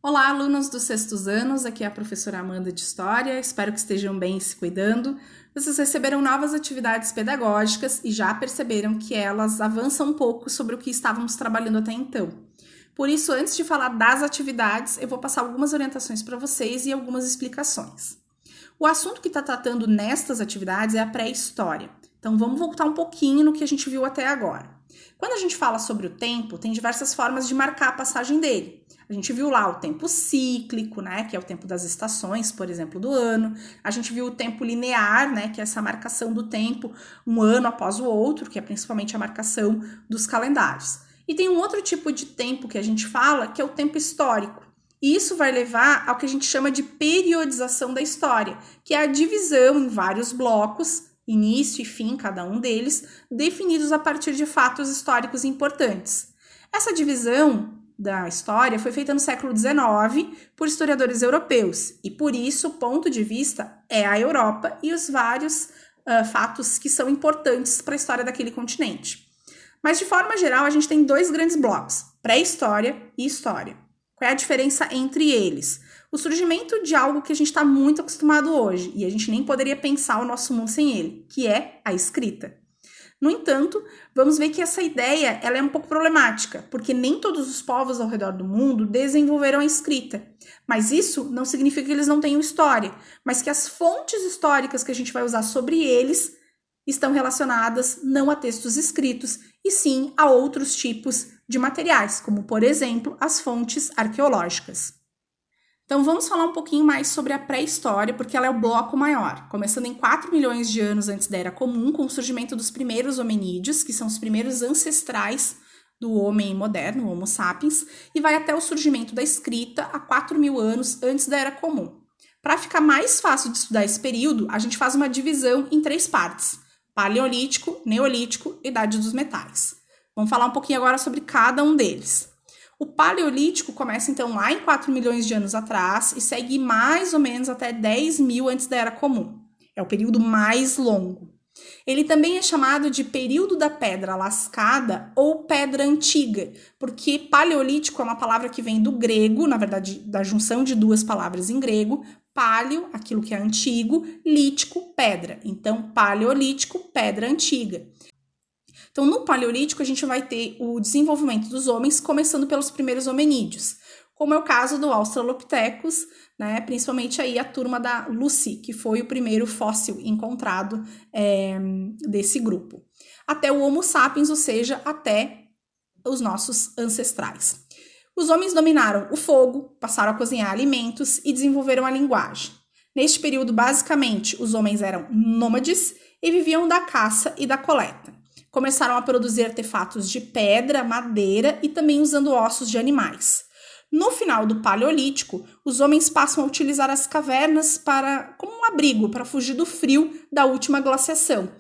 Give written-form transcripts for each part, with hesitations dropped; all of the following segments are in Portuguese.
Olá, alunos dos sextos anos, aqui é a professora Amanda de História, espero que estejam bem e se cuidando. Vocês receberam novas atividades pedagógicas e já perceberam que elas avançam um pouco sobre o que estávamos trabalhando até então. Por isso, antes de falar das atividades, eu vou passar algumas orientações para vocês e algumas explicações. O assunto que está tratando nestas atividades é a pré-história. Então, vamos voltar um pouquinho no que a gente viu até agora. Quando a gente fala sobre o tempo, tem diversas formas de marcar a passagem dele. A gente viu lá o tempo cíclico, né, que é o tempo das estações, por exemplo, do ano. A gente viu o tempo linear, né, que é essa marcação do tempo um ano após o outro, que é principalmente a marcação dos calendários. E tem um outro tipo de tempo que a gente fala, que é o tempo histórico. E isso vai levar ao que a gente chama de periodização da história, que é a divisão em vários blocos, início e fim, cada um deles, definidos a partir de fatos históricos importantes. Essa divisão da história foi feita no século XIX por historiadores europeus, e por isso o ponto de vista é a Europa e os vários fatos que são importantes para a história daquele continente. Mas de forma geral, a gente tem dois grandes blocos, pré-história e história. Qual é a diferença entre eles? O surgimento de algo que a gente está muito acostumado hoje, e a gente nem poderia pensar o nosso mundo sem ele, que é a escrita. No entanto, vamos ver que essa ideia ela é um pouco problemática, porque nem todos os povos ao redor do mundo desenvolveram a escrita. Mas isso não significa que eles não tenham história, mas que as fontes históricas que a gente vai usar sobre eles estão relacionadas não a textos escritos, e sim a outros tipos de materiais, como, por exemplo, as fontes arqueológicas. Então vamos falar um pouquinho mais sobre a pré-história, porque ela é o bloco maior, começando em 4 milhões de anos antes da Era Comum, com o surgimento dos primeiros hominídeos, que são os primeiros ancestrais do homem moderno, o Homo sapiens, e vai até o surgimento da escrita há 4 mil anos antes da Era Comum. Para ficar mais fácil de estudar esse período, a gente faz uma divisão em 3 partes: Paleolítico, Neolítico e Idade dos Metais. Vamos falar um pouquinho agora sobre cada um deles. O Paleolítico começa então lá em 4 milhões de anos atrás e segue mais ou menos até 10 mil antes da Era Comum. É o período mais longo. Ele também é chamado de período da pedra lascada ou pedra antiga, porque paleolítico é uma palavra que vem do grego, na verdade, da junção de duas palavras em grego, paleo, aquilo que é antigo, lítico, pedra. Então, paleolítico, pedra antiga. Então, no Paleolítico, a gente vai ter o desenvolvimento dos homens, começando pelos primeiros hominídeos, como é o caso do Australopithecus, né, principalmente aí a turma da Lucy, que foi o primeiro fóssil encontrado desse grupo. Até o Homo sapiens, ou seja, até os nossos ancestrais. Os homens dominaram o fogo, passaram a cozinhar alimentos e desenvolveram a linguagem. Neste período, basicamente, os homens eram nômades e viviam da caça e da coleta. Começaram a produzir artefatos de pedra, madeira e também usando ossos de animais. No final do Paleolítico, os homens passam a utilizar as cavernas como um abrigo para fugir do frio da última glaciação.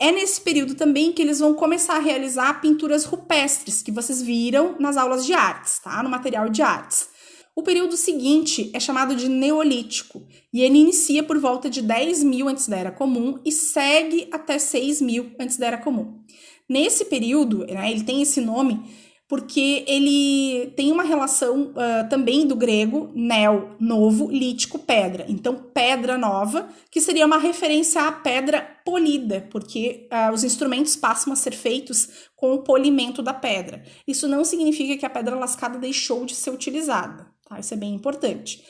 É nesse período também que eles vão começar a realizar pinturas rupestres, que vocês viram nas aulas de artes, tá? No material de artes. O período seguinte é chamado de Neolítico, e ele inicia por volta de 10 mil antes da Era Comum e segue até 6 mil antes da Era Comum. Nesse período, né, ele tem esse nome porque ele tem uma relação também do grego, neo, novo, lítico, pedra. Então, pedra nova, que seria uma referência à pedra polida, porque os instrumentos passam a ser feitos com o polimento da pedra. Isso não significa que a pedra lascada deixou de ser utilizada, tá? Isso é bem importante.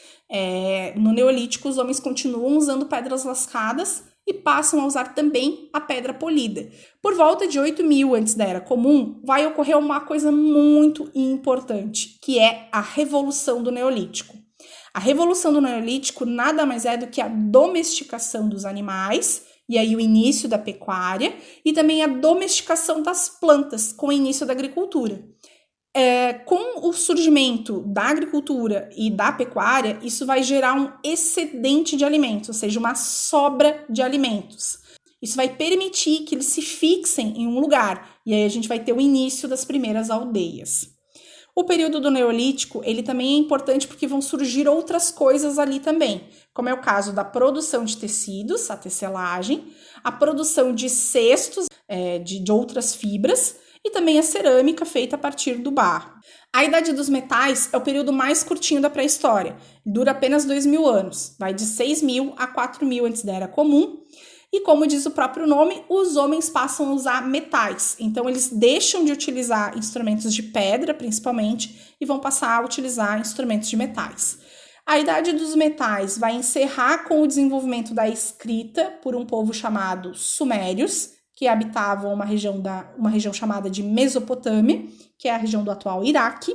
No Neolítico, os homens continuam usando pedras lascadas e passam a usar também a pedra polida. Por volta de 8 mil antes da Era Comum, vai ocorrer uma coisa muito importante, que é a Revolução do Neolítico. A Revolução do Neolítico nada mais é do que a domesticação dos animais, e aí o início da pecuária, e também a domesticação das plantas, com o início da agricultura. Com o surgimento da agricultura e da pecuária, isso vai gerar um excedente de alimentos, ou seja, uma sobra de alimentos. Isso vai permitir que eles se fixem em um lugar, e aí a gente vai ter o início das primeiras aldeias. O período do Neolítico, ele também é importante porque vão surgir outras coisas ali também, como é o caso da produção de tecidos, a tecelagem, a produção de cestos de outras fibras, e também a cerâmica feita a partir do barro. A Idade dos Metais é o período mais curtinho da pré-história, dura apenas 2.000 anos, vai de 6.000 a 4.000 antes da Era Comum, e como diz o próprio nome, os homens passam a usar metais, então eles deixam de utilizar instrumentos de pedra, principalmente, e vão passar a utilizar instrumentos de metais. A Idade dos Metais vai encerrar com o desenvolvimento da escrita por um povo chamado Sumérios, que habitavam uma região chamada de Mesopotâmia, que é a região do atual Iraque.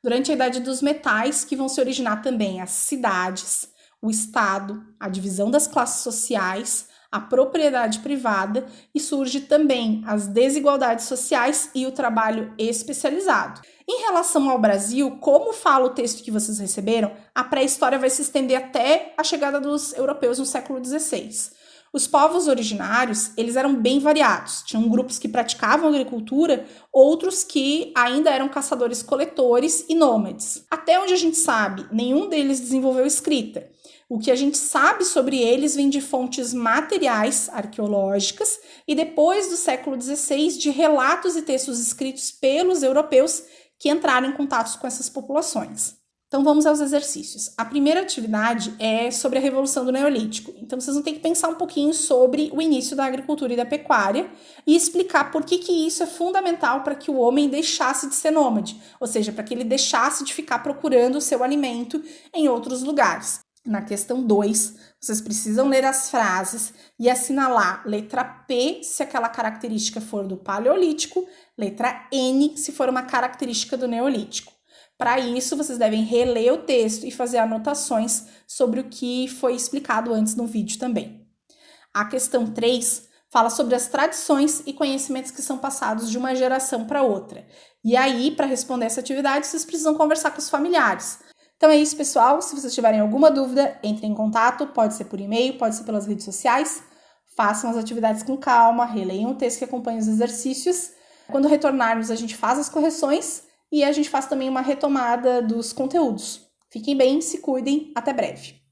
Durante a Idade dos Metais, que vão se originar também as cidades, o Estado, a divisão das classes sociais, a propriedade privada e surge também as desigualdades sociais e o trabalho especializado. Em relação ao Brasil, como fala o texto que vocês receberam, a pré-história vai se estender até a chegada dos europeus no século XVI. Os povos originários, eles eram bem variados. Tinham grupos que praticavam agricultura, outros que ainda eram caçadores-coletores e nômades. Até onde a gente sabe, nenhum deles desenvolveu escrita. O que a gente sabe sobre eles vem de fontes materiais, arqueológicas, e depois do século XVI, de relatos e textos escritos pelos europeus que entraram em contato com essas populações. Então vamos aos exercícios. A primeira atividade é sobre a Revolução do Neolítico. Então vocês vão ter que pensar um pouquinho sobre o início da agricultura e da pecuária e explicar por que isso é fundamental para que o homem deixasse de ser nômade, ou seja, para que ele deixasse de ficar procurando o seu alimento em outros lugares. Na questão 2, vocês precisam ler as frases e assinalar letra P se aquela característica for do Paleolítico, letra N se for uma característica do Neolítico. Para isso, vocês devem reler o texto e fazer anotações sobre o que foi explicado antes no vídeo também. A questão 3 fala sobre as tradições e conhecimentos que são passados de uma geração para outra. E aí, para responder essa atividade, vocês precisam conversar com os familiares. Então é isso, pessoal. Se vocês tiverem alguma dúvida, entrem em contato, pode ser por e-mail, pode ser pelas redes sociais. Façam as atividades com calma, releiam o texto que acompanha os exercícios. Quando retornarmos, a gente faz as correções e a gente faz também uma retomada dos conteúdos. Fiquem bem, se cuidem, até breve.